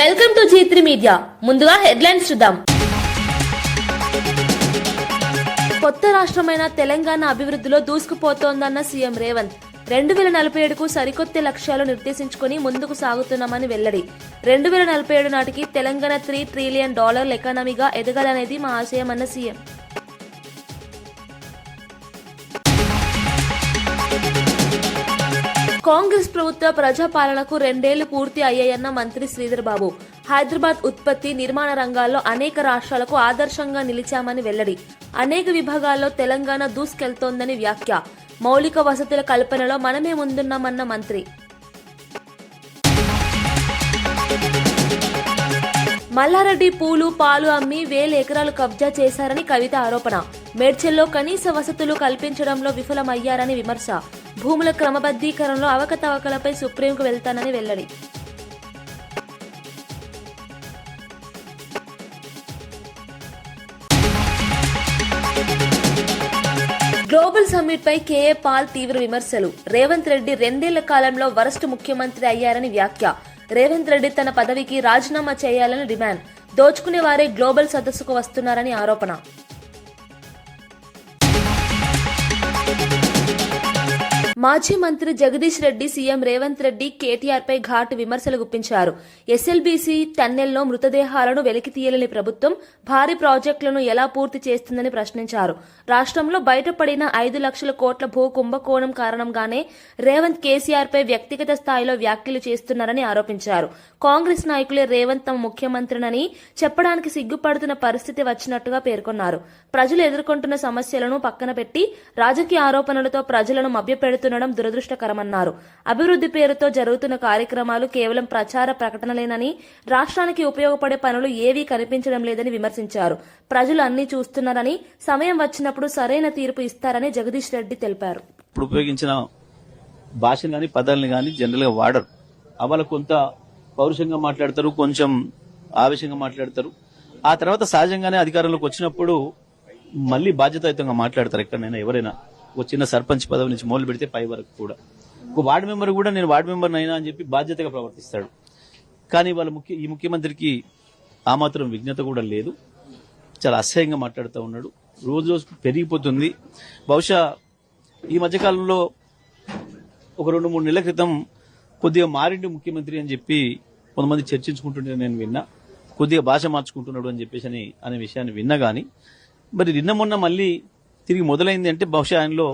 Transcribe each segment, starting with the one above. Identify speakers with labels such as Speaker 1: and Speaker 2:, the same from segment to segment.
Speaker 1: Welcome to G3 media. ముందుగా headlines చూద్దాం. కొత్త రాష్ట్రమైన తెలంగాణ అభివృద్ధిలో దూసుకుపోతోందన్న సీఎం రేవంత్ 2047కు సరికొత్త లక్ష్యాలు నిర్దేశించుకుని ముందుకు సాగుతున్నామని వెల్లడి. 2047 నాటికి తెలంగాణ $3 ట్రిలియన్ ఎకానమీగా ఎదగాలనేది మా ఆశయమన్న సీఎం. కాంగ్రెస్ ప్రభుత్వ ప్రజాపాలనకు 2 ఏళ్లు పూర్తి అయ్యాయన్న మంత్రి శ్రీధర్ బాబు. హైదరాబాద్ ఉత్పత్తి నిర్మాణ రంగాల్లో అనేక రాష్ట్రాలకు ఆదర్శంగా నిలిచామని వెల్లడి. అనేక విభాగాల్లో తెలంగాణ దూసుకెళ్తోందని వ్యాఖ్య. మౌలిక వసతుల కల్పనలో మనమే ముందున్నామన్న మంత్రి. మల్లారెడ్డి పూలు పాలు అమ్మి 1000 ఎకరాలు కబ్జా చేశారని కవిత ఆరోపణ. మేడ్చల్లో కనీస వసతులు కల్పించడంలో విఫలమయ్యారని విమర్శ. భూముల క్రమబద్దీకరణలో అవకతవకలపై సుప్రీంకు వెళ్తానని వెల్లడి. గ్లోబల్ సమ్మిట్ పై కేఏ పాల్ తీవ్ర విమర్శలు. రేవంత్ రెడ్డి 2 ఏళ్ల కాలంలో వరస్ట్ ముఖ్యమంత్రి అయ్యారని వ్యాఖ్య. రేవంత్ రెడ్డి తన పదవికి రాజీనామా చేయాలని డిమాండ్. దోచుకునే వారే గ్లోబల్ సదస్సుకు వస్తున్నారని ఆరోపణ. మాజీ మంత్రి జగదీష్ రెడ్డి సీఎం రేవంత్ రెడ్డి కేటీఆర్ పై ఘాటు విమర్శలు గుప్పించారు. ఎస్ఎల్బీసీ టన్నెల్లో మృతదేహాలను వెలికి తీయలేని ప్రభుత్వం భారీ ప్రాజెక్టులను ఎలా పూర్తి చేస్తుందని ప్రశ్నించారు. రాష్ట్రంలో బయటపడిన 5 లక్షల కోట్ల భూ కుంభకోణం కారణంగానే రేవంత్ కేసీఆర్ పై వ్యక్తిగత స్థాయిలో వ్యాఖ్యలు చేస్తున్నారని ఆరోపించారు. కాంగ్రెస్ నాయకులే రేవంత్ తమ ముఖ్యమంత్రినని చెప్పడానికి సిగ్గుపడుతున్న పరిస్థితి వచ్చినట్టుగా పేర్కొన్నారు. ప్రజలు ఎదుర్కొంటున్న సమస్యలను పక్కన పెట్టి రాజకీయ ఆరోపణలతో ప్రజలను మభ్యపెడుతున్న దురదృష్టకరమన్నారు. అభివృద్ధి పేరుతో జరుగుతున్న కార్యక్రమాలు కేవలం ప్రచార ప్రకటనలేనని, రాష్ట్రానికి ఉపయోగపడే పనులు ఏవీ కనిపించడం లేదని విమర్శించారు. ప్రజలు అన్ని చూస్తున్నారని, సమయం వచ్చినప్పుడు సరైన తీర్పు ఇస్తారని జగదీష్ రెడ్డి తెలిపారు.
Speaker 2: ఇప్పుడు ఉపయోగించిన భాషను గాని పదాలను గాని జనరల్ గా వాడరు. అవల కొంత పౌరుషంగా మాట్లాడతారు, కొంచెం ఆవేశంగా మాట్లాడతారు. ఆ తర్వాత సహజంగానే అధికారంలోకి వచ్చినప్పుడు మళ్లీ బాధ్యతాయుతంగా మాట్లాడతారు. ఎక్కడైనా ఎవరైనా ఒక చిన్న సర్పంచ్ పదవి నుంచి మొదలు పెడితే పై వరకు కూడా ఒక వార్డు మెంబర్ కూడా నేను వార్డు మెంబర్ అయినా అని చెప్పి బాధ్యతగా ప్రవర్తిస్తాడు. కానీ వాళ్ళ ఈ ముఖ్యమంత్రికి ఆ మాత్రం విజ్ఞత కూడా లేదు. చాలా అసహ్యంగా మాట్లాడుతూ ఉన్నాడు. రోజు రోజు పెరిగిపోతుంది. బహుశా ఈ మధ్యకాలంలో ఒక 2-3 నెలల క్రితం కొద్దిగా మారిండు ముఖ్యమంత్రి అని చెప్పి కొంతమంది చర్చించుకుంటుంటే నేను విన్నా. కొద్దిగా భాష మార్చుకుంటున్నాడు అని చెప్పేసి అనే విషయాన్ని విన్నా. కానీ మరి నిన్న మొన్న మళ్ళీ తిరిగి మొదలైంది అంటే బహుశా ఆయనలో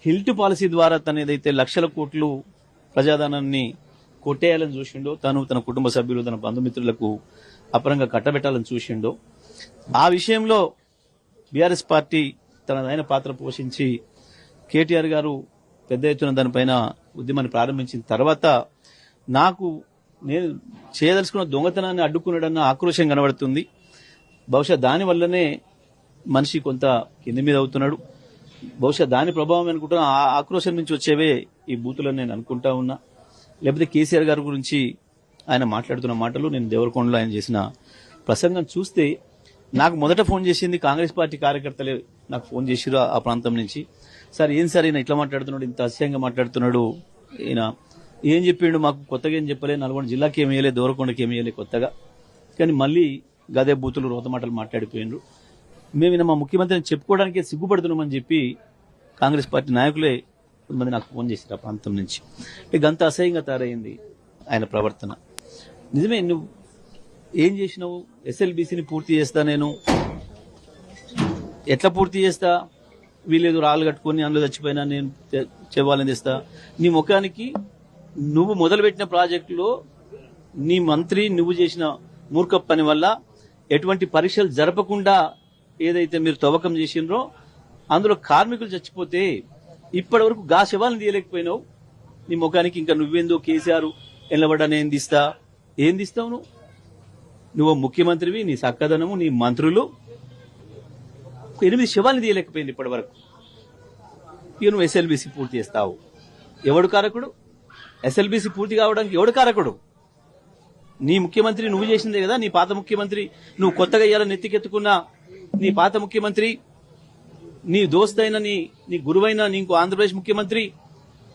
Speaker 2: హిల్ట్ పాలసీ ద్వారా తన ఏదైతే లక్షల కోట్లు ప్రజాధనాన్ని కొట్టేయాలని చూసిండో, తన కుటుంబ సభ్యులు తన బంధుమిత్రులకు అపరంగా కట్టబెట్టాలని చూసిండో, ఆ విషయంలో బీఆర్ఎస్ పార్టీ తనదైన పాత్ర పోషించి కేటీఆర్ గారు పెద్ద ఎత్తున దానిపైన ఉద్యమాన్ని ప్రారంభించిన తర్వాత నేను చేయదలుచుకున్న దొంగతనాన్ని అడ్డుకున్నాడన్న ఆక్రోశం కనబడుతుంది. బహుశా దానివల్లనే మనిషి కొంత కింది మీద అవుతున్నాడు. బహుశా దాని ప్రభావం అనుకుంటున్నా. ఆ ఆక్రోశం నుంచి వచ్చేవే ఈ బూతులని నేను అనుకుంటా ఉన్నా. లేకపోతే కేసీఆర్ గారి గురించి ఆయన మాట్లాడుతున్న మాటలు, నేను దేవరకొండలో ఆయన చేసిన ప్రసంగం చూస్తే నాకు మొదట ఫోన్ చేసింది కాంగ్రెస్ పార్టీ కార్యకర్తలే నాకు ఫోన్ చేసిరు ఆ ప్రాంతం నుంచి. సార్ ఏం సార్ ఈయన ఇట్లా మాట్లాడుతున్నాడు, ఇంత అసహ్యంగా మాట్లాడుతున్నాడు, ఈయన ఏం చెప్పిండు, మాకు కొత్తగా ఏం చెప్పలే, నల్గొండ జిల్లాకి ఏమి వేయలే, దేవరకొండకి ఏమి వేయలే కొత్తగా. కానీ మళ్ళీ గదే బూతులు రోత మాటలు మాట్లాడిపోయిండ్రు. మేము మా ముఖ్యమంత్రిని చెప్పుకోవడానికి సిగ్గుపడుతున్నామని చెప్పి కాంగ్రెస్ పార్టీ నాయకులే కొంతమంది నాకు ఫోన్ చేశారు ఆ ప్రాంతం నుంచి. గంత అసహ్యంగా తయారైంది ఆయన ప్రవర్తన. నిజమే, నువ్వు ఏం చేసినావు? ఎస్ఎల్బీసీని పూర్తి చేస్తా, నేను ఎట్లా పూర్తి చేస్తా, వీళ్ళేదో రాళ్ళు కట్టుకుని అందులో చచ్చిపోయినా నేను చెవ్వాలని తెస్తా. నీ ముఖానికి నువ్వు మొదలుపెట్టిన ప్రాజెక్టులో నీ మంత్రి నువ్వు చేసిన మూర్ఖ పని వల్ల ఎటువంటి పరీక్షలు జరపకుండా ఏదైతే మీరు తవ్వకం చేసినరో అందులో కార్మికులు చచ్చిపోతే ఇప్పటి వరకు గా శవాలను తీయలేకపోయినావు. నీ ముఖానికి ఇంకా నువ్వేందో కేసీఆర్ ఎల్లబడ్డాను ఏం తీస్తావు? నువ్వు ముఖ్యమంత్రివి, నీ సక్కదనము, నీ మంత్రులు 8 శవాలను తీయలేకపోయింది ఇప్పటి వరకు. ఇక నువ్వు ఎస్ఎల్బీసీ పూర్తి చేస్తావు. ఎవడు కారకుడు? ఎస్ఎల్బీసీ పూర్తి కావడానికి ఎవడు కారకుడు? నీ ముఖ్యమంత్రి నువ్వు చేసిందే కదా. నీ పాత ముఖ్యమంత్రి, నువ్వు కొత్తగా ఇయ్యాలని నెత్తికెత్తుకున్న నీ పాత ముఖ్యమంత్రి, నీ దోస్తైన నీ గురువైన నీకు ఆంధ్రప్రదేశ్ ముఖ్యమంత్రి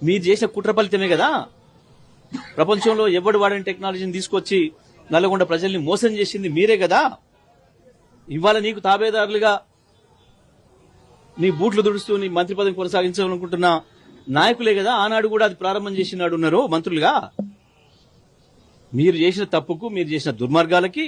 Speaker 2: మీరు చేసిన కుట్ర ఫలితమే కదా. ప్రపంచంలో ఎవడు వాడని టెక్నాలజీని తీసుకొచ్చి నల్గొండ ప్రజల్ని మోసం చేసింది మీరే కదా. ఇవాళ నీకు తాబేదారులుగా నీ బూట్లు దుడుస్తూ నీ మంత్రి పదవి కొనసాగించాలనుకుంటున్న నాయకులే కదా ఆనాడు కూడా అది ప్రారంభం చేసినాడు ఉన్నారు మంత్రులుగా. మీరు చేసిన తప్పుకు, మీరు చేసిన దుర్మార్గాలకి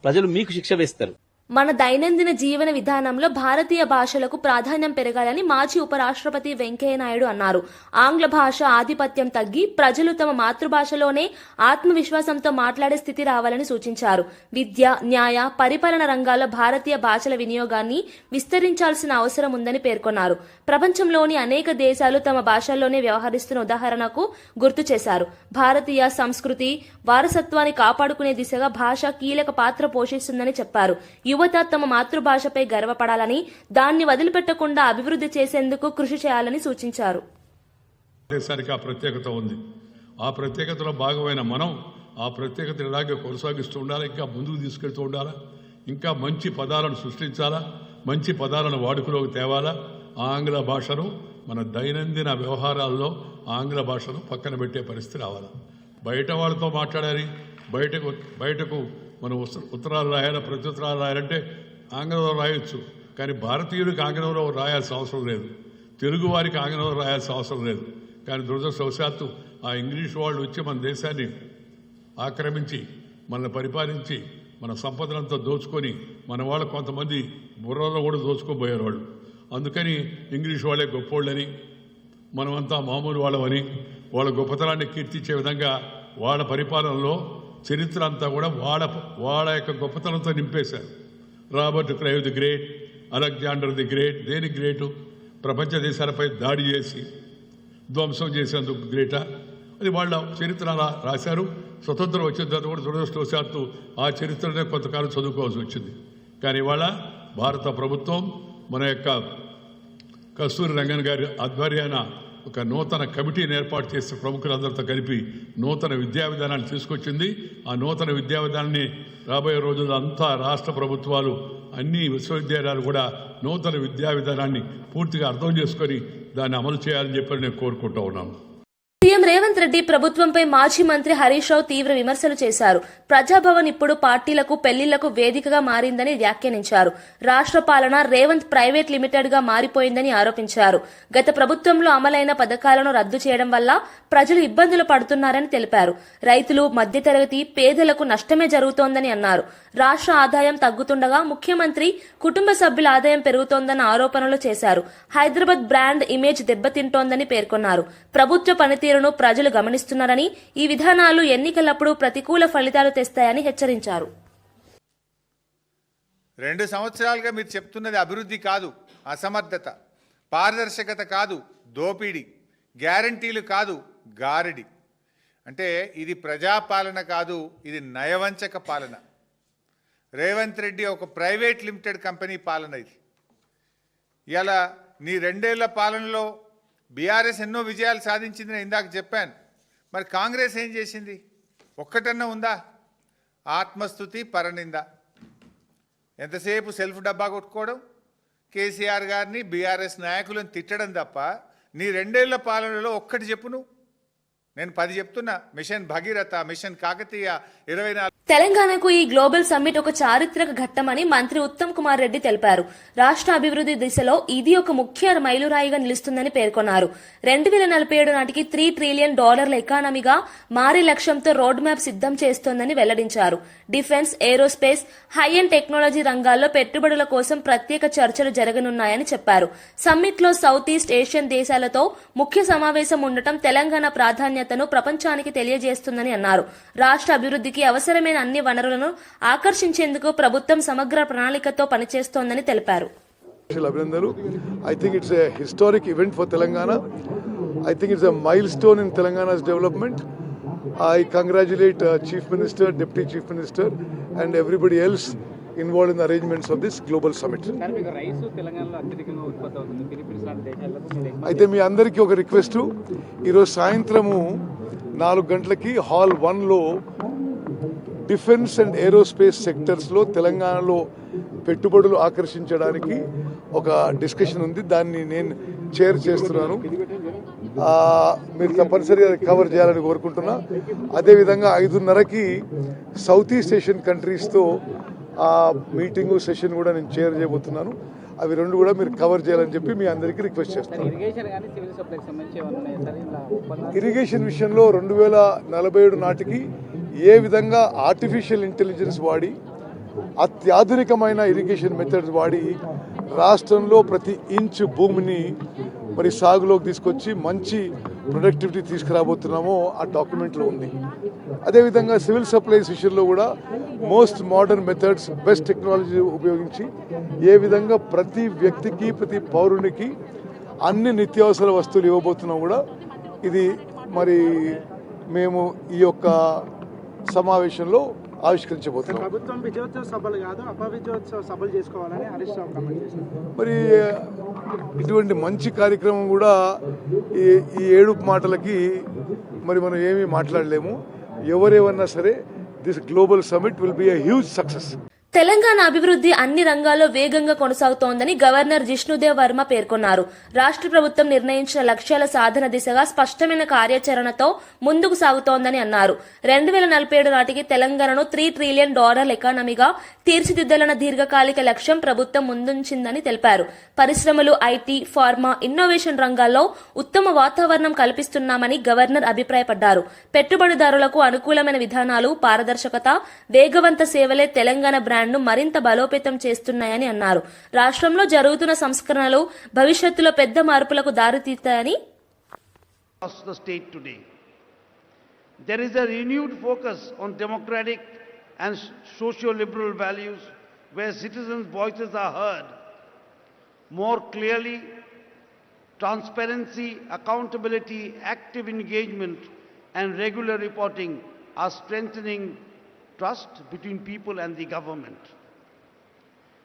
Speaker 2: ప్రజలు మీకు శిక్ష వేస్తారు.
Speaker 1: మన దైనందిన జీవన విధానంలో భారతీయ భాషలకు ప్రాధాన్యం పెరగాలని మాజీ ఉపరాష్ట్రపతి వెంకయ్యనాయుడు అన్నారు. ఆంగ్ల భాష ఆధిపత్యం తగ్గి ప్రజలు తమ మాతృభాషలోనే ఆత్మవిశ్వాసంతో మాట్లాడే స్థితి రావాలని సూచించారు. విద్య, న్యాయ, పరిపాలన రంగాల్లో భారతీయ భాషల వినియోగాన్ని విస్తరించాల్సిన అవసరం ఉందని పేర్కొన్నారు. ప్రపంచంలోని అనేక దేశాలు తమ భాషల్లోనే వ్యవహరిస్తున్న ఉదాహరణకు గుర్తు చేశారు. భారతీయ సంస్కృతి వారసత్వాన్ని కాపాడుకునే దిశగా భాష కీలక పాత్ర పోషిస్తుందని చెప్పారు. యువత తమ మాతృభాషపై గర్వపడాలని, దాన్ని వదిలిపెట్టకుండా అభివృద్ధి చేసేందుకు కృషి చేయాలని సూచించారు.
Speaker 3: దేశానికి ఆ ప్రత్యేకత ఉంది. ఆ ప్రత్యేకతలో భాగమైన మనం ఆ ప్రత్యేకత ఇలాగే కొనసాగిస్తూ ఉండాలా, ఇంకా ముందుకు తీసుకెళ్తూ ఉండాలా, ఇంకా మంచి పదాలను సృష్టించాలా, మంచి పదాలను వాడుకలోకి తేవాలా. ఆంగ్ల భాషను మన దైనందిన వ్యవహారాల్లో ఆంగ్ల భాషను పక్కన పెట్టే పరిస్థితి రావాలి. బయట వాళ్ళతో మాట్లాడాలి, బయటకు మనం ఉత్తరాలు రాయాలి, ప్రత్యుత్తరాలు రాయాలంటే ఆంగ్లంలో రాయొచ్చు. కానీ భారతీయుడికి ఆంగ్లంలో రాయాల్సిన అవసరం లేదు, తెలుగు వారికి ఆంగ్లంలో రాయాల్సిన అవసరం లేదు. కానీ దురదృష్టవశాత్తు ఆ ఇంగ్లీష్ వాళ్ళు వచ్చి మన దేశాన్ని ఆక్రమించి మనల్ని పరిపాలించి మన సంపదనంతా దోచుకొని మన వాళ్ళు కొంతమంది బుర్రలో కూడా దోచుకోబోయారు వాళ్ళు. అందుకని ఇంగ్లీష్ వాళ్ళే గొప్పోళ్ళని, మనమంతా మామూలు వాళ్ళమని వాళ్ళ గొప్పతనాన్ని కీర్తించే విధంగా వాళ్ళ పరిపాలనలో చరిత్ర అంతా కూడా వాళ్ళ యొక్క గొప్పతనంతో నింపేశారు. Robert Clive the great, Alexander the great. దేని గ్రేటు? ప్రపంచ దేశాలపై దాడి చేసి ధ్వంసం చేసేందుకు గ్రేటా? అది వాళ్ళ చరిత్ర రాశారు. స్వతంత్రం వచ్చిన తర్వాత కూడా దురదృష్టవశాత్తు ఆ చరిత్రనే కొంతకాలం చదువుకోవాల్సి వచ్చింది. కానీ ఇవాళ భారత ప్రభుత్వం మన యొక్క కస్తూరి రంగన్ గారి ఆధ్వర్యాన ఒక నూతన కమిటీని ఏర్పాటు చేసి ప్రముఖులందరితో కలిపి నూతన విద్యా విధానాన్ని తీసుకొచ్చింది. ఆ నూతన విద్యా విధానాన్ని రాబోయే రోజుల్లో అంతా రాష్ట్ర ప్రభుత్వాలు, అన్ని విశ్వవిద్యాలయాలు కూడా నూతన విద్యా విధానాన్ని పూర్తిగా అర్థం చేసుకొని దాన్ని అమలు చేయాలని చెప్పి నేను కోరుకుంటూ ఉన్నాను.
Speaker 1: సీఎం రేవంత్ రెడ్డి ప్రభుత్వంపై మాజీ మంత్రి హరీష్ రావు తీవ్ర విమర్శలు చేశారు. ప్రజాభవన్ ఇప్పుడు పార్టీలకు, పెళ్లిళ్లకు వేదికగా మారిందని వ్యాఖ్యానించారు. రాష్ట్ర పాలన రేవంత్ ప్రైవేట్ లిమిటెడ్ గా మారిపోయిందని ఆరోపించారు. గత ప్రభుత్వంలో అమలైన పథకాలను రద్దు చేయడం వల్ల ప్రజలు ఇబ్బందులు పడుతున్నారని తెలిపారు. రైతులు, మధ్యతరగతి, పేదలకు నష్టమే జరుగుతోందని అన్నారు. రాష్ట్ర ఆదాయం తగ్గుతుండగా ముఖ్యమంత్రి కుటుంబ సభ్యుల ఆదాయం పెరుగుతోందన్న ఆరోపణలు చేశారు. హైదరాబాద్ బ్రాండ్ ఇమేజ్ దెబ్బతింటోందని పేర్కొన్నారు. ప్రభుత్వ పనితీరును ప్రజలు గమనిస్తున్నారని, ఈ విధానాలు ఎన్నికలప్పుడు ప్రతికూల ఫలితాలు తెస్తాయని హెచ్చరించారు.
Speaker 4: 2 సంవత్సరాలుగా మీరు చెప్తున్నది అభివృద్ధి కాదు, అసమర్థత, పారదర్శకత కాదు, దోపిడీ, గ్యారంటీలు కాదు, గారడి. అంటే ఇది ప్రజాపాలన కాదు, ఇది నయవంచక పాలన. రేవంత్ రెడ్డి ఒక ప్రైవేట్ లిమిటెడ్ కంపెనీ పాలన ఇది. ఇలా నీ 2 ఏళ్ల పాలనలో బీఆర్ఎస్ ఎన్నో విజయాలు సాధించింది, నేను ఇందాక చెప్పాను. మరి కాంగ్రెస్ ఏం చేసింది? ఒక్కటన్నా ఉందా? ఆత్మస్తుతి, పరనింద. ఎంతసేపు సెల్ఫ్ డబ్బా కొట్టుకోవడం, కేసీఆర్ గారిని, బీఆర్ఎస్ నాయకులను తిట్టడం తప్ప నీ 2 ఏళ్ల పాలనలో ఒక్కటి చెప్పు నువ్వు. నేను 10 చెప్తున్నా. Mission Bhagiratha, mission Kakatiya, 24.
Speaker 1: తెలంగాణకు ఈ గ్లోబల్ సమ్మిట్ ఒక చారిత్రక ఘట్టమని మంత్రి ఉత్తమ్ కుమార్ రెడ్డి తెలిపారు. రాష్ట్ర అభివృద్ధి దిశలో ఇది ఒక ముఖ్య మైలురాయిగా నిలుస్తుందని పేర్కొన్నారు. 2047 నాటికి $3 ట్రిలియన్ ఎకానమీగా మారే లక్ష్యంతో రోడ్ మ్యాప్ సిద్దం చేస్తోందని వెల్లడించారు. Defence, aerospace, high and technology రంగాల్లో పెట్టుబడుల కోసం ప్రత్యేక చర్చలు జరగనున్నాయని చెప్పారు. సమ్మిట్ లో సౌత్ ఈస్ట్ ఏషియన్ దేశాలతో ముఖ్య సమావేశం ఉండటం తెలంగాణ ప్రాధాన్యతను ప్రపంచానికి తెలియజేస్తుందని అన్నారు. రాష్ట్ర అభివృద్ధికి అవసరమైన అన్ని వనరులను ఆకర్షించేందుకు ప్రభుత్వం సమగ్ర ప్రణాళికతో పనిచేస్తోందని తెలిపారు.
Speaker 5: I think it's a historic event for Telangana. I think it's a milestone in Telangana's development. I congratulate Chief Minister, Deputy Chief Minister and everybody else involved in the arrangements of this global summit. అయితే మీ అందరికీ ఒక request, ఈరోజు సాయంత్రము 4 గంటలకి hall 1లో defence and aerospace సెక్టర్స్లో తెలంగాణలో పెట్టుబడులు ఆకర్షించడానికి ఒక డిస్కషన్ ఉంది. దాన్ని నేను చైర్ చేస్తున్నాను. మీరు తప్పనిసరిగా కవర్ చేయాలని కోరుకుంటున్నా. అదేవిధంగా 5:30కి సౌత్ ఈస్ట్ ఏషియన్ కంట్రీస్తో మీటింగు సెషన్ కూడా నేను చైర్ చేయబోతున్నాను. అవి రెండు కూడా మీరు కవర్ చేయాలని చెప్పి మీ అందరికీ రిక్వెస్ట్ చేస్తాను. ఇరిగేషన్ విషయంలో 2047 నాటికి ఏ విధంగా ఆర్టిఫిషియల్ ఇంటెలిజెన్స్ వాడి అత్యాధునికమైన ఇరిగేషన్ మెథడ్స్ వాడి రాష్ట్రంలో ప్రతి ఇంచు భూమిని మరి సాగులోకి తీసుకొచ్చి మంచి ప్రొడక్టివిటీ తీసుకురాబోతున్నామో ఆ డాక్యుమెంట్లో ఉంది. అదేవిధంగా సివిల్ సప్లైస్ విషయంలో కూడా most modern methods, best technology ఉపయోగించి ఏ విధంగా ప్రతి వ్యక్తికి, ప్రతి పౌరునికి అన్ని నిత్యావసర వస్తువులు ఇవ్వబోతున్నాం కూడా ఇది మరి మేము ఈ యొక్క సమావేశంలో ఆవిష్కరించబోతున్నాం.
Speaker 6: ప్రభుత్వం విజయోత్సవ సభలు కాదు, అపవిజయోత్సవ సభలు చేసుకోవాలని హరీష్ రావు కామెంట్ చేశారు.
Speaker 5: మరి ఇటువంటి మంచి కార్యక్రమం కూడా ఈ ఏడుపు మాటలకి మరి మనం ఏమీ మాట్లాడలేము. ఎవరేమన్నా సరే this global summit will be a huge success.
Speaker 1: Telangana అభివృద్ధి అన్ని రంగాల్లో వేగంగా కొనసాగుతోందని గవర్నర్ జిష్ణుదేవ్ వర్మ పేర్కొన్నారు. రాష్ట్ర ప్రభుత్వం నిర్ణయించిన లక్ష్యాల సాధన దిశగా స్పష్టమైన కార్యాచరణతో ముందుకు సాగుతోందని అన్నారు. 2047 నాటికి తెలంగాణను $3 ట్రిలియన్ ఎకానమీగా తీర్చిదిద్దాలన్న దీర్ఘకాలిక లక్ష్యం ప్రభుత్వం ముందుంచిందని తెలిపారు. పరిశ్రమలు, ఐటీ, ఫార్మా, ఇన్నోవేషన్ రంగాల్లో ఉత్తమ వాతావరణం కల్పిస్తున్నామని గవర్నర్ అభిప్రాయపడ్డారు. పెట్టుబడిదారులకు అనుకూలమైన విధానాలు, పారదర్శకత, వేగవంత సేవలే తెలంగాణ బ్రాండ్ను మరింత బలోపేతం చేస్తున్నాయని అన్నారు. రాష్ట్రంలో జరుగుతున్న సంస్కరణలు భవిష్యత్తులో పెద్ద మార్పులకు దారితీస్తాయని.
Speaker 7: The state today, there is a renewed focus on democratic and socio-liberal values where citizens' voices are heard more clearly. Transparency, accountability, active engagement and regular reporting are strengthening trust between people and the government.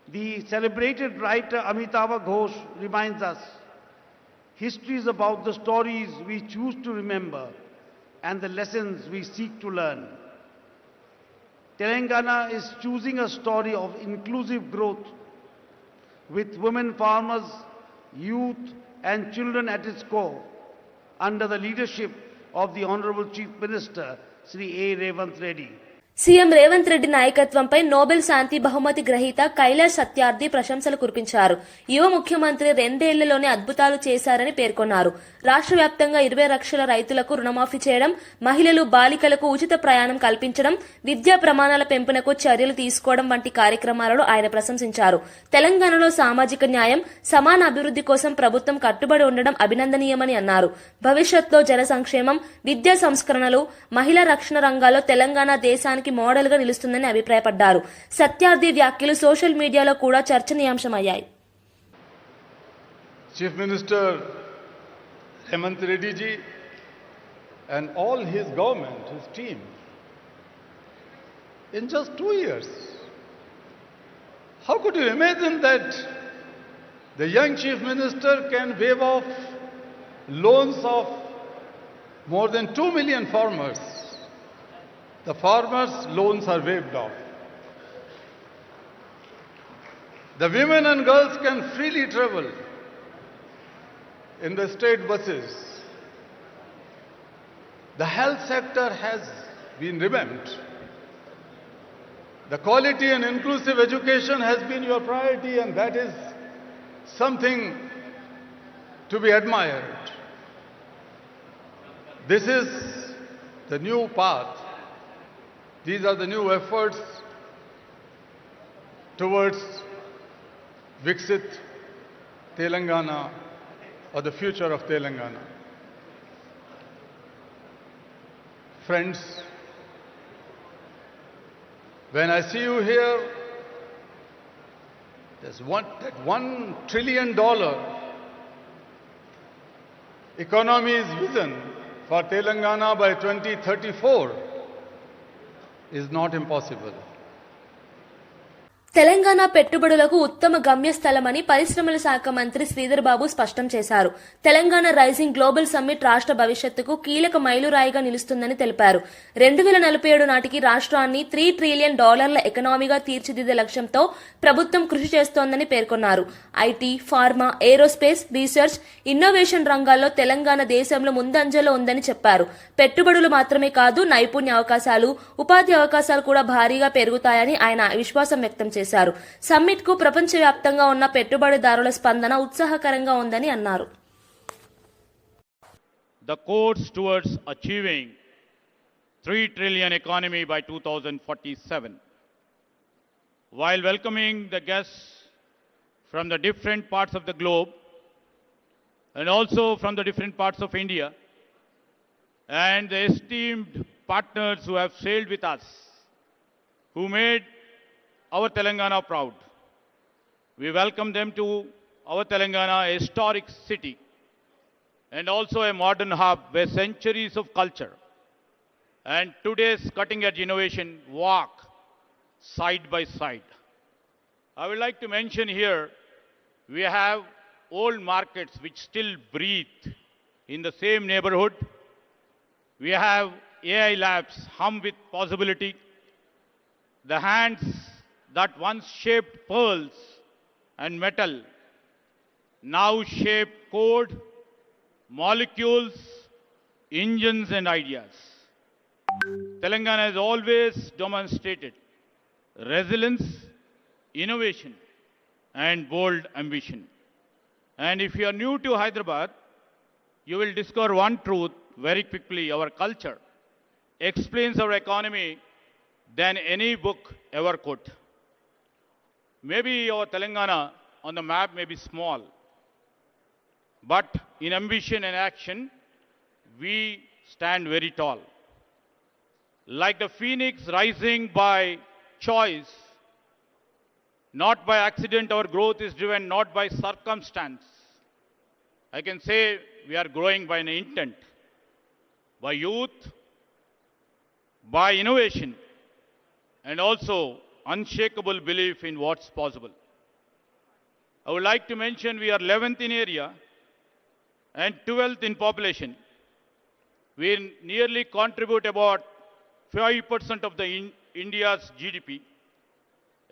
Speaker 7: The celebrated writer Amitabh Ghosh reminds us, history is about the stories we choose to remember and the lessons we seek to learn. Telangana is choosing a story of inclusive growth with women farmers, youth and children at its core under the leadership of the Honorable Chief Minister Sri A. Revanth Reddy.
Speaker 1: CM Revanth Reddy నాయకత్వంపై Nobel శాంతి బహుమతి గ్రహీత కైలాష్ సత్యార్థి ప్రశంసలు కురిపించారు. యువ ముఖ్యమంత్రి 2 ఏళ్లలోనే అద్భుతాలు చేశారని పేర్కొన్నారు. రాష్ట్ర వ్యాప్తంగా 20 లక్షల రైతులకు రుణమాఫీ చేయడం, మహిళలు, బాలికలకు ఉచిత ప్రయాణం కల్పించడం, విద్యా ప్రమాణాల పెంపునకు చర్యలు తీసుకోవడం వంటి కార్యక్రమాలను ఆయన ప్రశంసించారు. తెలంగాణలో సామాజిక న్యాయం, సమాన అభివృద్ధి కోసం ప్రభుత్వం కట్టుబడి ఉండడం అభినందనీయమని అన్నారు. భవిష్యత్తులో జన సంక్షేమం, విద్యా సంస్కరణలు, మహిళా రక్షణ రంగాల్లో తెలంగాణ దేశానికి మోడల్ గా నిలుస్తుందని అభిప్రాయపడ్డారు. సత్యార్థి వ్యాఖ్యలు సోషల్ మీడియాలో కూడా చర్చనీయాంశమయ్యాయి.
Speaker 8: Chief Minister Revanth Reddy ji and all his government, his team, in just 2 years, how could you imagine that the young Chief Minister can waive off loans of more than 2 million farmers? The farmers' loans are waived off. The women and girls can freely travel in the state buses. The health sector has been revamped. The quality and inclusive education has been your priority, and that is something to be admired. This is the new path. These are the new efforts towards Viksit Telangana, or the future of Telangana. Friends, when I see you here, there's $1 trillion economy's vision for Telangana by 2034 is not impossible.
Speaker 1: Telangana పెట్టుబడులకు ఉత్తమ గమ్యస్థలమని పరిశ్రమల శాఖ మంత్రి శ్రీధర్ బాబు స్పష్టం చేశారు. Telangana rising global summit రాష్ట్ర భవిష్యత్తుకు కీలక మైలురాయిగా నిలుస్తుందని తెలిపారు. 2047 నాటికి రాష్ట్రాన్ని $3 ట్రిలియన్ ఎకనామీగా తీర్చిదిద్దే లక్ష్యంతో ప్రభుత్వం కృషి చేస్తోందని పేర్కొన్నారు. IT, pharma, aerospace, research, innovation రంగాల్లో తెలంగాణ దేశంలో ముందంజలో ఉందని చెప్పారు. పెట్టుబడులు మాత్రమే కాదు, నైపుణ్య అవకాశాలు, ఉపాధి అవకాశాలు కూడా భారీగా పెరుగుతాయని ఆయన విశ్వాసం వ్యక్తం చేశారు. సమ్మిట్ కు ప్రపంచవ్యాప్తంగా ఉన్న పెట్టుబడిదారుల స్పందన ఉత్సాహకరంగా ఉందని అన్నారు.
Speaker 9: The course towards achieving $3 trillion economy by 2047. While welcoming the guests from the different parts of the globe and also from the different parts of India and the esteemed partners who have sailed with us, who made our Telangana proud. We welcome them to our Telangana, a historic city and also a modern hub where centuries of culture and today's cutting-edge innovation walk side by side. I would like to mention here, we have old markets which still breathe in the same neighborhood. We have AI labs hum with possibility. The hands that once shaped pearls and metal now shape code, molecules, engines and ideas. Telangana has always demonstrated resilience, innovation and bold ambition. And if you are new to Hyderabad, you will discover one truth very quickly. Our culture explains our economy than any book ever could. Maybe our Telangana on the map may be small, but in ambition and action, we stand very tall. Like the phoenix rising by choice, not by accident, our growth is driven not by circumstance. I can say we are growing by an intent, by youth, by innovation, and also unshakable belief in what's possible. I would like to mention we are 11th in area and 12th in population. We nearly contribute about 5% of the India's GDP.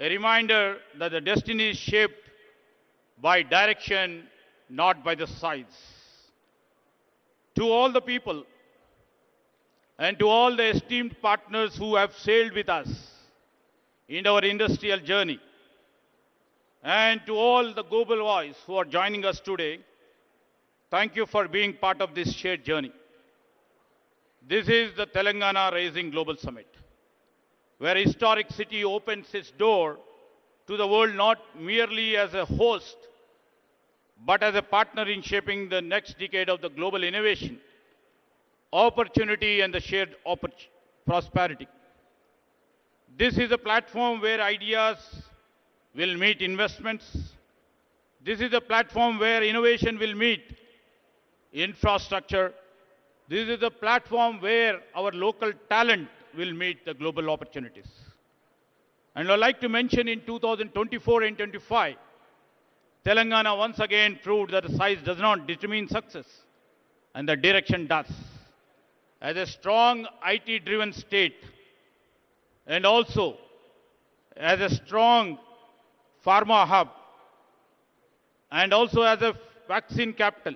Speaker 9: A reminder that the destiny is shaped by direction, not by the size. To all the people and to all the esteemed partners who have sailed with us in our industrial journey, and to all the global voice who are joining us today, thank you for being part of this shared journey. This is the Telangana Raising Global Summit, where a historic city opens its door to the world not merely as a host, but as a partner in shaping the next decade of the global innovation, opportunity and the shared prosperity. This is a platform where ideas will meet investments. This is a platform where innovation will meet infrastructure. This is a platform where our local talent will meet the global opportunities. And I'd like to mention in 2024 and 25, Telangana once again proved that the size does not determine success, and the direction does. As a strong IT-driven state, and also as a strong pharma hub, and also as a vaccine capital,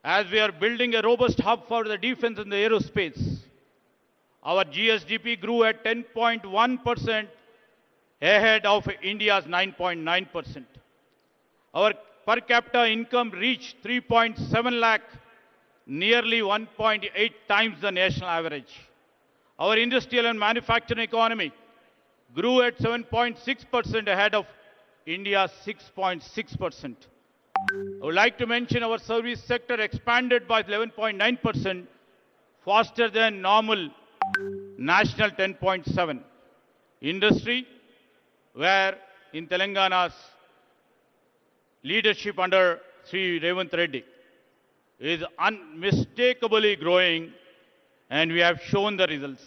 Speaker 9: as we are building a robust hub for the defense and the aerospace, our GSDP grew at 10.1% ahead of India's 9.9%. Our per capita income reached 3.7 lakh, nearly 1.8 times the national average. Our industrial and manufacturing economy grew at 7.6% ahead of India's 6.6%. I would like to mention our service sector expanded by 11.9%, faster than normal national 10.7. Industry, where in Telangana's leadership under Sri Revanth Reddy, is unmistakably growing, and we have shown the results.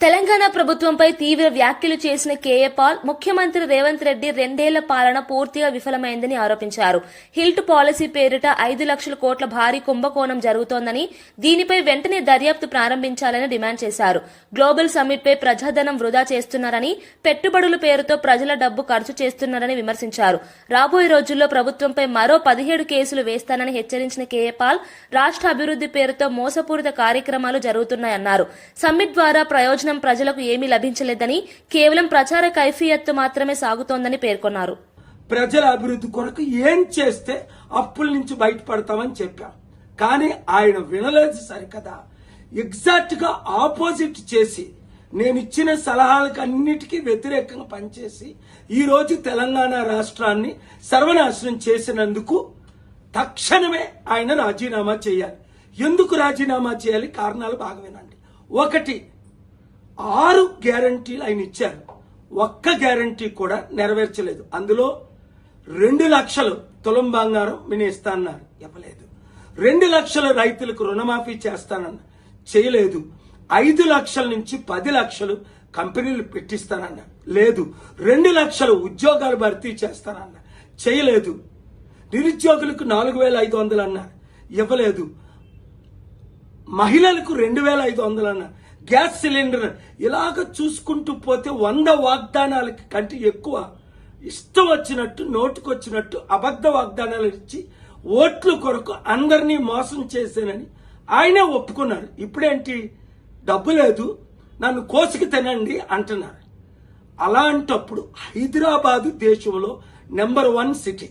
Speaker 1: Telangana ప్రభుత్వంపై తీవ్ర వ్యాఖ్యలు చేసిన KA Paul ముఖ్యమంత్రి రేవంత్ రెడ్డి 2 ఏళ్ల పాలన పూర్తిగా విఫలమైందని ఆరోపించారు. హిల్ట్ పాలసీ పేరిట 5 లక్షల కోట్ల భారీ కుంభకోణం జరుగుతోందని, దీనిపై వెంటనే దర్యాప్తు ప్రారంభించాలని డిమాండ్ చేశారు. గ్లోబల్ సమ్మిట్పై ప్రజాధనం వృధా చేస్తున్నారని, పెట్టుబడుల పేరుతో ప్రజల డబ్బు ఖర్చు చేస్తున్నారని విమర్శించారు. రాబోయే రోజుల్లో ప్రభుత్వంపై మరో 17 కేసులు వేస్తానని హెచ్చరించిన కేఏ పాల్ రాష్ట్ర అభివృద్ది పేరుతో మోసపూరిత కార్యక్రమాలు జరుగుతున్నాయన్నారు. సమ్మిట్ ద్వారా ప్రయోజనం ప్రజలకు ఏమీ లభించలేదని, కేవలం ప్రచార కైఫియత్తు మాత్రమే సాగుతోందని పేర్కొన్నారు.
Speaker 10: ప్రజల అభివృద్ధి కొరకు ఏం చేస్తే అప్పుల నుంచి బయటపడతామని చెప్పాం, కానీ ఆయన వినలేదు సరికదా. ఎగ్జాక్ట్ గా ఆపోజిట్ చేసి నేను ఇచ్చిన సలహాలకు అన్నిటికీ వ్యతిరేకంగా పనిచేసి ఈ రోజు తెలంగాణ రాష్ట్రాన్ని సర్వనాశనం చేసినందుకు తక్షణమే ఆయన రాజీనామా చేయాలి. ఎందుకు రాజీనామా చేయాలి? కారణాలు బాగా వినండి. 1, 6 గ్యారంటీలు ఆయన ఇచ్చారు, ఒక్క గ్యారంటీ కూడా నెరవేర్చలేదు. అందులో 2 లక్షలు తులం బంగారం మినేస్తాన్నారు, ఇవ్వలేదు. 2 లక్షల రైతులకు రుణమాఫీ చేస్తానన్న, చేయలేదు. 5 లక్షల నుంచి 10 లక్షలు కంపెనీలు పెట్టిస్తానన్న, లేదు. 2 లక్షల ఉద్యోగాలు భర్తీ చేస్తానన్న, చేయలేదు. నిరుద్యోగులకు 4,500 అన్నారు, ఇవ్వలేదు. మహిళలకు 2,500 అన్నారు. గ్యాస్ సిలిండర్ ఇలాగ చూసుకుంటూ పోతే 100 వాగ్దానాలకి కంటే ఎక్కువ ఇష్టం వచ్చినట్టు నోటుకొచ్చినట్టు అబద్ధ వాగ్దానాలు ఇచ్చి ఓట్ల కొరకు అందరినీ మోసం చేశానని ఆయనే ఒప్పుకున్నారు. ఇప్పుడేంటి, డబ్బు లేదు, నన్ను కోసికి తినండి అంటున్నారు. అలాంటప్పుడు హైదరాబాదు దేశంలో నెంబర్ 1 సిటీ,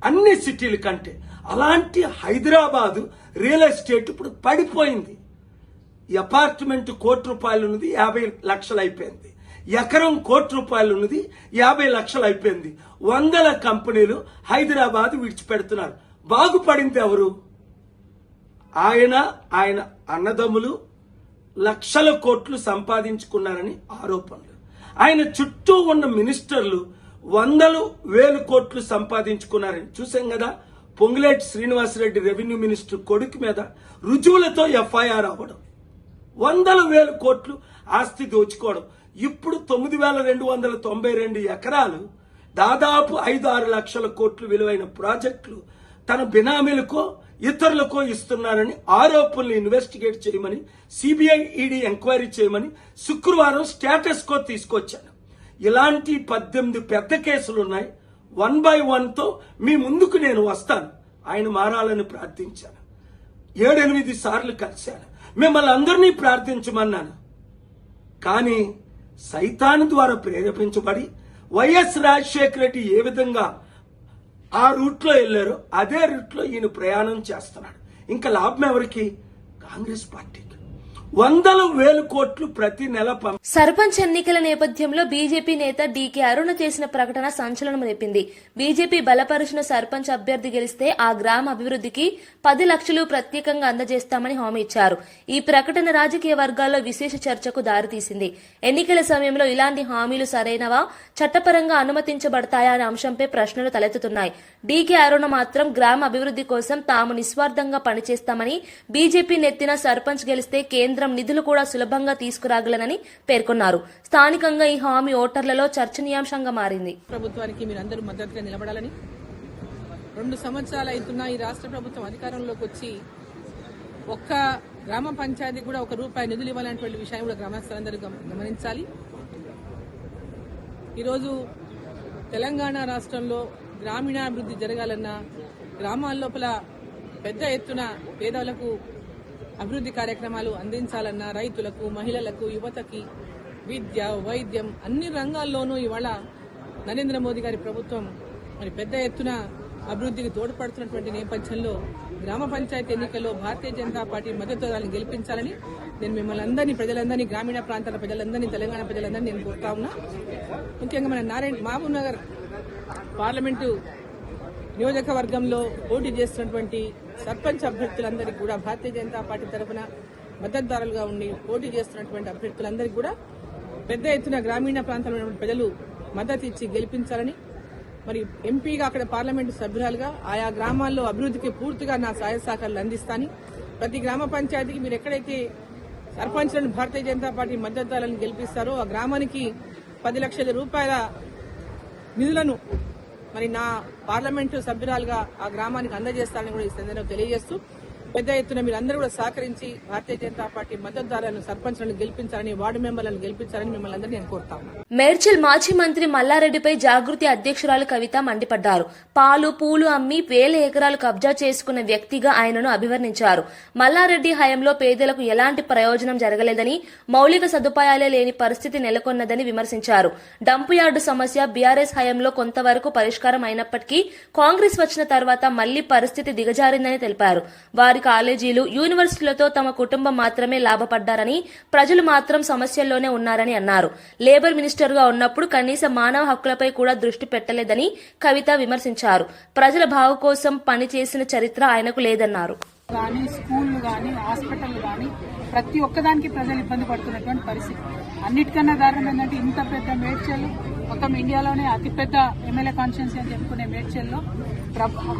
Speaker 10: అన్ని సిటీల కంటే. అలాంటి హైదరాబాదు రియల్ ఎస్టేట్ ఇప్పుడు పడిపోయింది. అపార్ట్మెంట్ ₹1,00,00,000 ఉన్నది 50 లక్షలు అయిపోయింది. ఎకరం ₹1,00,00,000 ఉన్నది 50 లక్షలు అయిపోయింది. 100 కంపెనీలు హైదరాబాద్ విడిచిపెడుతున్నారు. బాగుపడింది ఎవరు? ఆయన అన్నదమ్ములు లక్షల కోట్లు సంపాదించుకున్నారని ఆరోపణలు. ఆయన చుట్టూ ఉన్న మినిస్టర్లు 100,000 కోట్లు సంపాదించుకున్నారని చూసాం కదా. పొంగులేటి శ్రీనివాసరెడ్డి రెవెన్యూ మినిస్టర్ కొడుకు మీద రుజువులతో ఎఫ్ఐఆర్ అవ్వడం, 100,000 కోట్లు ఆస్తి దోచుకోవడం. ఇప్పుడు 9,292 ఎకరాలు, దాదాపు 5-6 లక్షల కోట్లు విలువైన ప్రాజెక్టులు తన బినామీలకో ఇతరులకో ఇస్తున్నారని ఆరోపణలు ఇన్వెస్టిగేట్ చేయమని, సిబిఐ ఈడీ ఎంక్వైరీ చేయమని శుక్రవారం స్టేటస్ కో తీసుకొచ్చాను. ఇలాంటి 18 పెద్ద కేసులున్నాయి. 1 by 1తో మీ ముందుకు నేను వస్తాను. ఆయన మారాలని ప్రార్థించాను. 7-8 సార్లు కలిశాను. మిమ్మల్ని అందరినీ ప్రార్థించమన్నాను. కానీ సైతాను ద్వారా ప్రేరేపించబడి వైఎస్ రాజశేఖర రెడ్డి ఏ విధంగా ఆ రూట్లో వెళ్లారో అదే రూట్లో ఈయన ప్రయాణం చేస్తున్నాడు. ఇంకా లాభం ఎవరికి? కాంగ్రెస్ పార్టీకి. 100,000 కోట్లు ప్రతి నెల.
Speaker 1: సర్పంచ్ ఎన్నికల నేపథ్యంలో బీజేపీ నేత డీకే అరుణ చేసిన ప్రకటన సంచలనం రేపింది. బీజేపీ బలపరిచిన సర్పంచ్ అభ్యర్థి గెలిస్తే ఆ గ్రామ అభివృద్ధికి 10 లక్షలు ప్రత్యేకంగా అందజేస్తామని హామీ ఇచ్చారు. ఈ ప్రకటన రాజకీయ వర్గాల్లో విశేష చర్చకు దారితీసింది. ఎన్నికల సమయంలో ఇలాంటి హామీలు సరైనవా, చట్టపరంగా అనుమతించబడతాయా అనే అంశంపై ప్రశ్నలు తలెత్తుతున్నాయి. డీకే అరుణ మాత్రం గ్రామ అభివృద్ధి కోసం తాము నిస్వార్థంగా పనిచేస్తామని, బీజేపీ నెత్తిన సర్పంచ్ గెలిస్తే కేంద్రం నిధులు కూడా సులభంగా తీసుకురాగలనని పేర్కొన్నారు. స్థానికంగా ఈ హామీ ఓటర్లలో చర్చనీయాంశంగా మారింది.
Speaker 11: ప్రభుత్వానికి మీరందరూ మద్దతుగా నిలబడాలని, 2 సంవత్సరాలు అవుతున్న ఈ రాష్ట్ర ప్రభుత్వం అధికారంలోకి వచ్చి ఒక్క గ్రామ పంచాయతీ కూడా ₹1 నిధులు ఇవ్వాలనేటువంటి విషయాన్ని కూడా గ్రామస్తులందరూ గమనించాలి. ఈరోజు తెలంగాణ రాష్ట్రంలో గ్రామీణాభివృద్ధి జరగాలన్నా, గ్రామాల లోపల పెద్ద ఎత్తున పేదలకు అభివృద్ధి కార్యక్రమాలు అందించాలన్నా, రైతులకు, మహిళలకు, యువతకి విద్య, వైద్యం అన్ని రంగాల్లోనూ ఇవాళ నరేంద్ర మోదీ గారి ప్రభుత్వం మరి పెద్ద ఎత్తున అభివృద్ధికి తోడ్పడుతున్నటువంటి నేపథ్యంలో గ్రామ పంచాయతీ ఎన్నికల్లో భారతీయ జనతా పార్టీ మద్దతుదారులను గెలిపించాలని నేను మిమ్మల్ని అందరినీ, ప్రజలందరినీ, గ్రామీణ ప్రాంతాల ప్రజలందరినీ, తెలంగాణ ప్రజలందరినీ నేను కోరుతా ఉన్నా. ముఖ్యంగా మన మహబూబ్ నగర్ పార్లమెంటు నియోజకవర్గంలో పోటీ చేస్తున్నటువంటి సర్పంచ్ అభ్యర్థులందరికీ కూడా భారతీయ జనతా పార్టీ తరఫున మద్దతుదారులుగా ఉండి పోటీ చేస్తున్నటువంటి అభ్యర్థులందరికీ కూడా పెద్ద ఎత్తున గ్రామీణ ప్రాంతంలో ఉన్న ప్రజలు మద్దతు ఇచ్చి గెలిపించాలని, మరి ఎంపీగా అక్కడ పార్లమెంటు సభ్యురాలుగా ఆయా గ్రామాల్లో అభివృద్ధికి పూర్తిగా నా సహాయ సహకారాలు అందిస్తాను. ప్రతి గ్రామ పంచాయతీకి మీరు ఎక్కడైతే సర్పంచ్లను భారతీయ జనతా పార్టీ మద్దతుదారులను గెలిపిస్తారో ఆ గ్రామానికి 10 లక్షల రూపాయల నిధులను మరి నా పార్లమెంటు సభ్యురాలుగా ఆ గ్రామానికి అందజేస్తారని కూడా ఈ సందర్భంగా తెలియజేస్తూ పెద్ద ఎత్తున మీరందరూ కూడా సహకరించి భారతీయ జనతా పార్టీ మద్దతుదారులను సర్పంచ్లను గెలిపించాలని వార్డు మెంబర్లను గెలిపించాలని మిమ్మల్ని అందరినీ నేను కోరుతాను.
Speaker 1: మేడ్చల్ మాజీ మంత్రి మల్లారెడ్డిపై జాగృతి అధ్యక్షురాలు కవిత మండిపడ్డారు. పాలు పూలు అమ్మి 1000 ఎకరాలు కబ్జా చేసుకున్న వ్యక్తిగా ఆయనను అభివర్ణించారు. మల్లారెడ్డి హయాంలో పేదలకు ఎలాంటి ప్రయోజనం జరగలేదని, మౌలిక సదుపాయాలే లేని పరిస్థితి నెలకొన్నదని విమర్శించారు. డంపు యార్డు సమస్య బీఆర్ఎస్ హయాంలో కొంతవరకు పరిష్కారం అయినప్పటికీ కాంగ్రెస్ వచ్చిన తర్వాత మళ్లీ పరిస్థితి దిగజారిందని తెలిపారు. వారి కాలేజీలు, యూనివర్సిటీలతో తమ కుటుంబం మాత్రమే లాభపడ్డారని, ప్రజలు మాత్రం సమస్యల్లోనే ఉన్నారని అన్నారు. లేబర్ మినిస్టర్గా ఉన్నప్పుడు కనీస మానవ హక్కులపై కూడా దృష్టి పెట్టలేదని కవిత విమర్శించారు. ప్రజల బాగు కోసం పనిచేసిన చరిత్ర ఆయనకు లేదన్నారు.
Speaker 11: కానీ స్కూళ్లు కానీ హాస్పిటల్ కానీ ప్రతి ఒక్కదానికి ప్రజలు ఇబ్బంది పడుతున్నటువంటి పరిస్థితి. అన్నిటికన్నా దారుణం ఏంటంటే ఇంత పెద్ద మేడ్చల్, మొత్తం ఇండియాలోనే అతిపెద్ద ఎమ్మెల్యే కాన్స్టిట్యున్సీ అని చెప్పుకునే మేడ్చల్లో,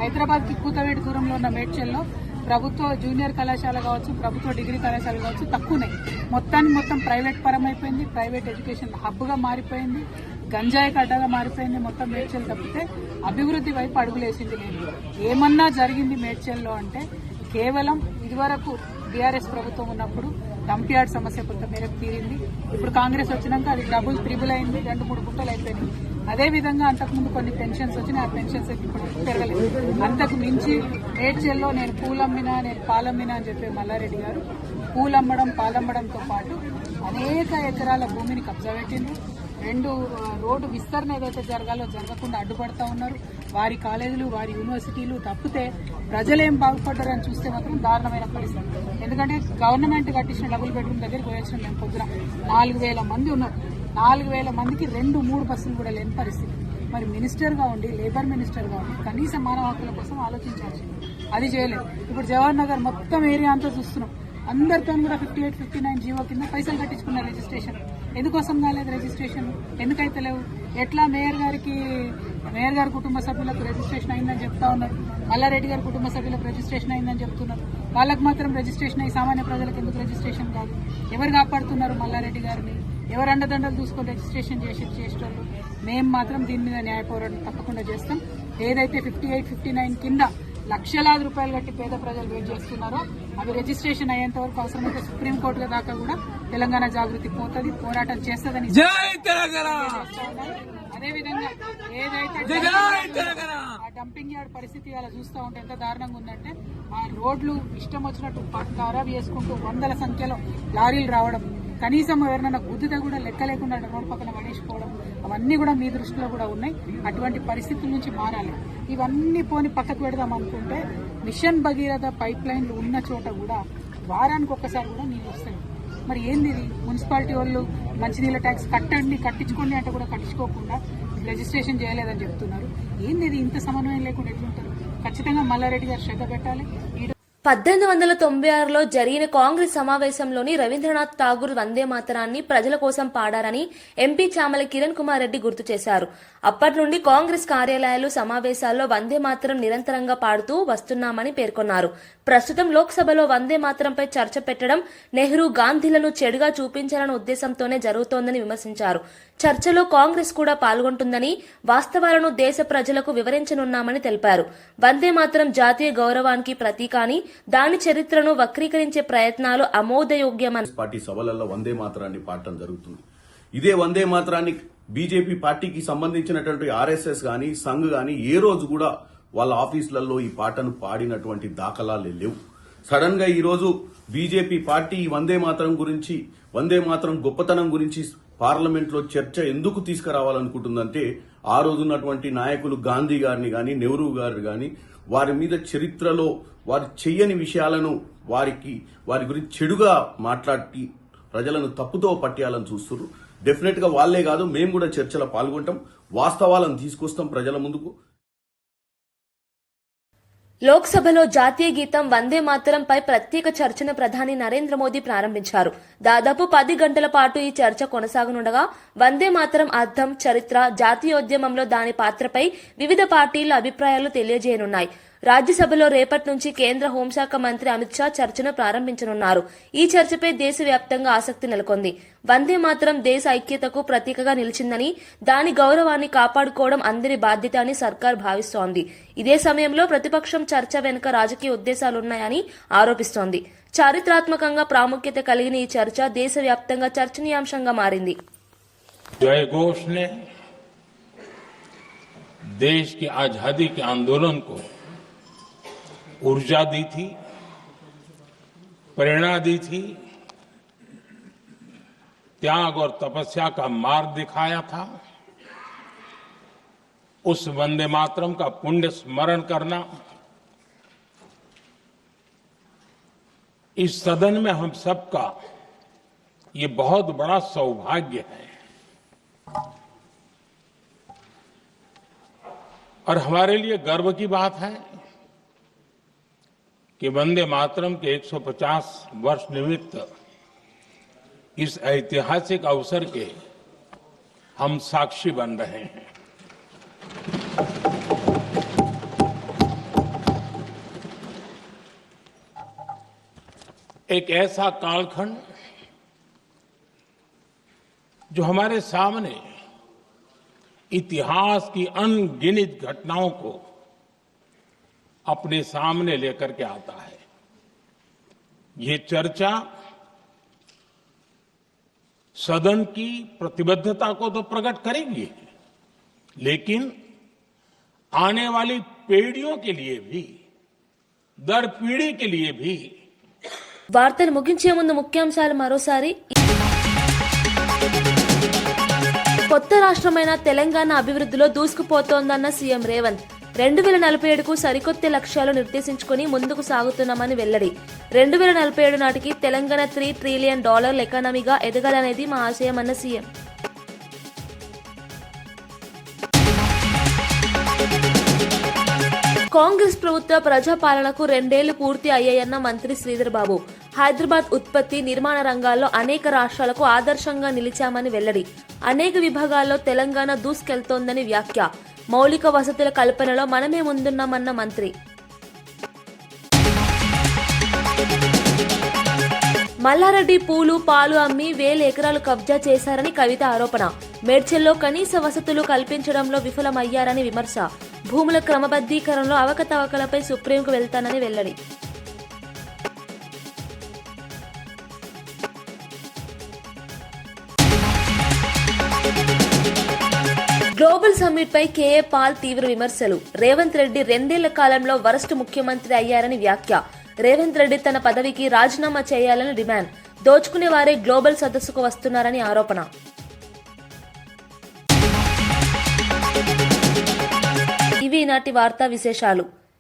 Speaker 11: హైదరాబాద్ కి కూతవేటి దూరంలో ఉన్న మేడ్చల్లో ప్రభుత్వ జూనియర్ కళాశాల కావచ్చు, ప్రభుత్వ డిగ్రీ కళాశాల కావచ్చు తక్కువనే. మొత్తం ప్రైవేట్ పరమైపోయింది. ప్రైవేట్ ఎడ్యుకేషన్ హబ్గా మారిపోయింది. గంజాయి గడ్డగా మారిపోయింది. మొత్తం మేడ్చల్ తప్పితే అభివృద్ధి వైపు అడుగులేసింది లేదు. ఏమన్నా జరిగింది మేడ్చల్లో అంటే కేవలం ఇదివరకు బీఆర్ఎస్ ప్రభుత్వం ఉన్నప్పుడు డంప్యార్డ్ సమస్య కొంత మేరకు తీరింది. ఇప్పుడు కాంగ్రెస్ వచ్చినాక అది డబుల్ త్రిబుల్ అయింది, 2-3 గుంటలు అయిపోయింది. అదేవిధంగా అంతకుముందు కొన్ని పెన్షన్స్ వచ్చినాయి, ఆ పెన్షన్స్ ఇప్పుడు పెరగలేదు. అంతకు మించి మేడ్చల్లో నేను పూలమ్మినా, నేను పాలమ్మినా అని చెప్పే మల్లారెడ్డి గారు పూలమ్మడం, పాలమ్మడంతో పాటు అనేక ఎకరాల భూమిని కబ్జా పెట్టింది. 2 రోడ్డు విస్తరణ ఏదైతే జరగాలో జరగకుండా అడ్డుపడతా ఉన్నారు. వారి కాలేజీలు, వారి యూనివర్సిటీలు తప్పితే ప్రజలేం బాగుపడ్డారని చూస్తే మాత్రం దారుణమైన పరిస్థితి. ఎందుకంటే గవర్నమెంట్ కట్టించిన డబుల్ బెడ్రూమ్ దగ్గరికి పోయొచ్చిన మేము పొద్దున 4000 మంది ఉన్నారు. 4000 మందికి 2-3 బస్సులు కూడా లేని పరిస్థితి. మరి మినిస్టర్గా ఉండి, లేబర్ మినిస్టర్గా ఉండి కనీస మానవ హక్కుల కోసం ఆలోచించాల్సింది, అది చేయలేదు. ఇప్పుడు జవహర్ నగర్ మొత్తం ఏరియా అంతా చూస్తున్నాం. అందరితో కూడా 58, 59 జీవో కింద పైసలు కట్టించుకున్నారు రిజిస్ట్రేషన్. ఎందుకోసం కాలేదు రిజిస్ట్రేషన్? ఎందుకైతే లేవు? ఎట్లా మేయర్ గారి కుటుంబ సభ్యులకు రిజిస్ట్రేషన్ అయిందని చెప్తా ఉన్నారు, మల్లారెడ్డి గారి కుటుంబ సభ్యులకు రిజిస్ట్రేషన్ అయిందని చెప్తున్నారు. వాళ్ళకు మాత్రం రిజిస్ట్రేషన్ అయ్యి సామాన్య ప్రజలకు ఎందుకు రిజిస్ట్రేషన్ కాదు? ఎవరు కాపాడుతున్నారు మల్లారెడ్డి గారిని? ఎవరు అండదండలు చూసుకొని రిజిస్ట్రేషన్ చేసేటోళ్ళు? మేము మాత్రం దీని మీద న్యాయ పోరాటం తప్పకుండా చేస్తాం. ఏదైతే 58, 59 కింద లక్షలాది రూపాయలు కట్టి పేద ప్రజలు వెయిట్ చేస్తున్నారో అవి రిజిస్ట్రేషన్ అయ్యేంత వరకు అవసరమైతే సుప్రీంకోర్టుల దాకా కూడా తెలంగాణ జాగృతి పోతుంది, పోరాటం చేస్తుందని. అదేవిధంగా ఏదైతే ఆ డంపింగ్ యార్డ్ పరిస్థితి అలా చూస్తూ ఉంటే ఎంత దారుణంగా ఉందంటే, ఆ రోడ్లు ఇష్టం వచ్చినట్టు ఖరాబ్ చేసుకుంటూ 100ల సంఖ్యలో లారీలు రావడం, కనీసం ఎవరైనా గుద్దితే కూడా లెక్క లేకుండా రోడ్డు పక్కన పడేసుకోవడం, అవన్నీ కూడా మీ దృష్టిలో కూడా ఉన్నాయి. అటువంటి పరిస్థితుల నుంచి మారాలి. ఇవన్నీ పోని పక్కకు పెడదాం అనుకుంటే మిషన్ భగీరథ పైప్ లైన్లు ఉన్న చోట కూడా వారానికి ఒక్కసారి కూడా నీళ్ళు వస్తాయి. మరి ఏంది ఇది? మున్సిపాలిటీ వాళ్ళు మంచినీళ్ళ ట్యాక్స్ కట్టించుకోండి అంటే కూడా కట్టించుకోకుండా రిజిస్ట్రేషన్ చేయలేదని చెప్తున్నారు. ఏంది ఇది? ఇంత సమన్వయం లేకుండా ఎట్లుంటారు? ఖచ్చితంగా మల్లారెడ్డి గారు శ్రద్ధ పెట్టాలి.
Speaker 1: 1896లో జరిగిన కాంగ్రెస్ సమావేశంలోని రవీంద్రనాథ్ ఠాగూర్ వందే మాతరాన్ని ప్రజల కోసం పాడారని ఎంపీ చామల కిరణ్ కుమార్ రెడ్డి గుర్తు చేశారు. అప్పటి నుండి కాంగ్రెస్ కార్యాలయాలు, సమావేశాల్లో వందే మాతరం నిరంతరంగా పాడుతూ వస్తున్నామని పేర్కొన్నారు. ప్రస్తుతం లోక్సభలో వందే మాతరంపై చర్చ పెట్టడం నెహ్రూ, గాంధీలను చెడుగా చూపించాలన్న ఉద్దేశంతోనే జరుగుతోందని విమర్శించారు. చర్చలో కాంగ్రెస్ కూడా పాల్గొంటుందని, వాస్తవాలను దేశ ప్రజలకు వివరించనున్నామని తెలిపారు. వందే మాతరం జాతీయ గౌరవానికి ప్రతీక అని, దాని చరిత్రను వక్రీకరించే ప్రయత్నాలు అమోదయోగ్యమని
Speaker 12: పార్టీ సభలలో వందే మాతరాన్ని పాడటం జరుగుతుంది. ఇదే వందే మాతరాన్ని బీజేపీ పార్టీకి సంబంధించినటువంటి ఆర్ఎస్ఎస్ గాని, సంఘ్ గాని ఏ రోజు కూడా వాళ్ళ ఆఫీసులలో ఈ పాటను పాడినటువంటి దాఖలాలు లేవు. సడన్ గా ఈ రోజు బీజేపీ పార్టీ వందే మాతరం గురించి, వందే మాతరం గొప్పతనం గురించి పార్లమెంట్ లో చర్చ ఎందుకు తీసుకురావాలనుకుంటుందంటే, ఆ రోజున్నటువంటి నాయకులు గాంధీ గారిని గాని, నెహ్రూ గారిని గాని, వారి మీద చరిత్రలో వారు చెయ్యని విషయాలను వారి గురించి చెడుగా మాట్లాడి ప్రజలను తప్పుతో పట్టేయాలని చూస్తున్నారు. డెఫినెట్ గా వాళ్లే కాదు, మేము కూడా చర్చలో పాల్గొంటాం, వాస్తవాలను తీసుకొస్తాం ప్రజల ముందుకు.
Speaker 1: లోక్సభలో జాతీయ గీతం వందే మాతరంపై ప్రత్యేక చర్చను ప్రధాని నరేంద్ర మోదీ ప్రారంభించారు. దాదాపు 10 గంటల పాటు ఈ చర్చ కొనసాగనుండగా వందే మాతరం అర్థం, చరిత్ర, జాతీయోద్యమంలో దాని పాత్రపై వివిధ పార్టీల అభిప్రాయాలు తెలియజేయనున్నాయి. రాజ్యసభలో రేపటి నుంచి కేంద్ర హోంశాఖ మంత్రి అమిత్ షా చర్చను ప్రారంభించనున్నారు. ఈ చర్చపై దేశవ్యాప్తంగా ఆసక్తి నెలకొంది. వందే మాతరం దేశ ఐక్యతకు ప్రతీకగా నిలిచిందని, దాని గౌరవాన్ని కాపాడుకోవడం అందరి బాధ్యత అని సర్కార్ భావిస్తోంది. ఇదే సమయంలో ప్రతిపక్షం చర్చ వెనుక రాజకీయ ఉద్దేశాలున్నాయని ఆరోపిస్తోంది. చారిత్రాత్మకంగా ప్రాముఖ్యత కలిగిన ఈ చర్చ దేశవ్యాప్తంగా చర్చనీయాంశంగా మారింది.
Speaker 13: जय घोष ने देश की आजादी के आंदोलन को ऊर्जा दी थी, प्रेरणा दी थी, त्याग और तपस्या का मार्ग दिखाया था. उस वंदे मातरम का पुण्य स्मरण करना इस सदन में हम सबका ये बहुत बड़ा सौभाग्य है और हमारे लिए गर्व की बात है कि वंदे मातरम के 150 वर्ष निमित्त इस ऐतिहासिक अवसर के हम साक्षी बन रहे हैं. एक ऐसा कालखंड जो हमारे सामने इतिहास की अनगिनत घटनाओं को अपने सामने लेकर के आता है. ये चर्चा सदन की प्रतिबद्धता को तो प्रकट करेगी, लेकिन आने वाली पीढ़ियों के लिए भी, दर पीढ़ी के लिए भी.
Speaker 1: వార్తలు ముగించే ముందు ముఖ్యాంశాలు మరోసారి. కొత్త రాష్ట్రమైన తెలంగాణ అభివృద్ధిలో దూసుకుపోతోందన్న సీఎం రేవంత్. 2047కు సరికొత్త లక్ష్యాలు నిర్దేశించుకుని ముందుకు సాగుతున్నామని వెల్లడి. 2047 నాటికి తెలంగాణ $3 ట్రిలియన్ ఎకానమీగా ఎదగాలనేది మా ఆశయమన్న సీఎం. కాంగ్రెస్ ప్రభుత్వ ప్రజాపాలనకు 2 ఏళ్లు పూర్తి అయ్యాయన్న మంత్రి శ్రీధర్ బాబు. హైదరాబాద్ ఉత్పత్తి, నిర్మాణ రంగాల్లో అనేక రాష్ట్రాలకు ఆదర్శంగా నిలిచామని వెల్లడి. అనేక విభాగాల్లో తెలంగాణ దూసుకెళ్తోందని వ్యాఖ్య. మౌలిక వసతుల కల్పనలో మనమే ముందున్నామన్న మంత్రి. మల్లారెడ్డి పూలు, పాలు అమ్మి 1000 ఎకరాలు కబ్జా చేశారని కవిత ఆరోపణ. మేడ్చల్లో కనీస వసతులు కల్పించడంలో విఫలమయ్యారని విమర్శ. భూముల క్రమబద్దీకరణలో అవకతవకలపై సుప్రీంకు వెళ్తానని వెల్లడి. గ్లోబల్ సమ్మిట్ పై కేఏ పాల్ తీవ్ర విమర్శలు. రేవంత్ రెడ్డి 2 ఏళ్ల కాలంలో వరస్ట్ ముఖ్యమంత్రి అయ్యారని వ్యాఖ్య. రేవంత్ రెడ్డి తన పదవికి రాజీనామా చేయాలని డిమాండ్. దోచుకునే వారే గ్లోబల్ సదస్సుకు వస్తున్నారని ఆరోపణ. ఇవి ఈనాటి వార్తా విశేషాలు.